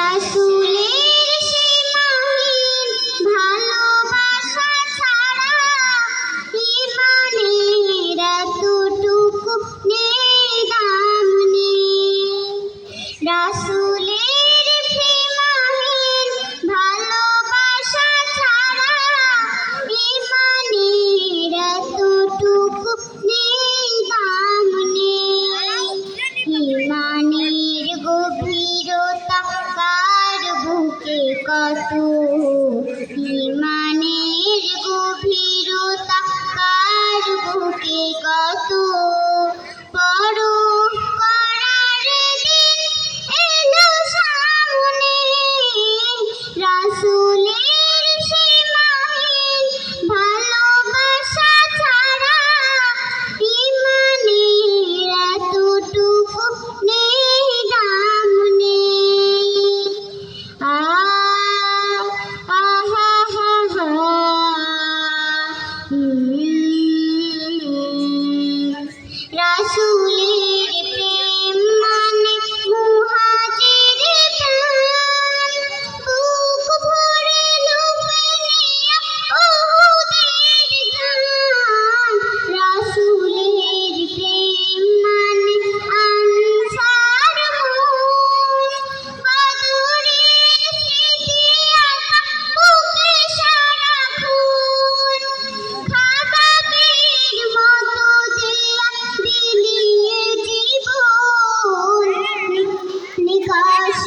রাসূলের সীমাহীন ভালোবাসা ছাড়া ঈমানের এতটুকু নেই দাম নেই। রাসূলের সীমাহীন ভালোবাসা ছাড়া ঈমানের এতটুকু নেই দাম নেই। ঈমানের গভীরতা কার বুকে কত, ঈমানের গভীরতা কার বুকে কত, পরখ করার দিন এলো সামনে। রাসূলের সীমাহীন ভালোবাসা ছাড়া ঈমানের এতটুকু নেই দাম নেই। রাসূলের প্রেম মানে মুহাজিরের প্রাণ, বুক ভরে লুফে নেয়া উহুদের ঘাম। রাসূলের প্রেম মানে আনসার মন, বদরের স্মৃতি আঁকা বুকে সারাক্ষণ। খাবাবের মতো দেয়া বিলিয়ে জীবন, নিকাশ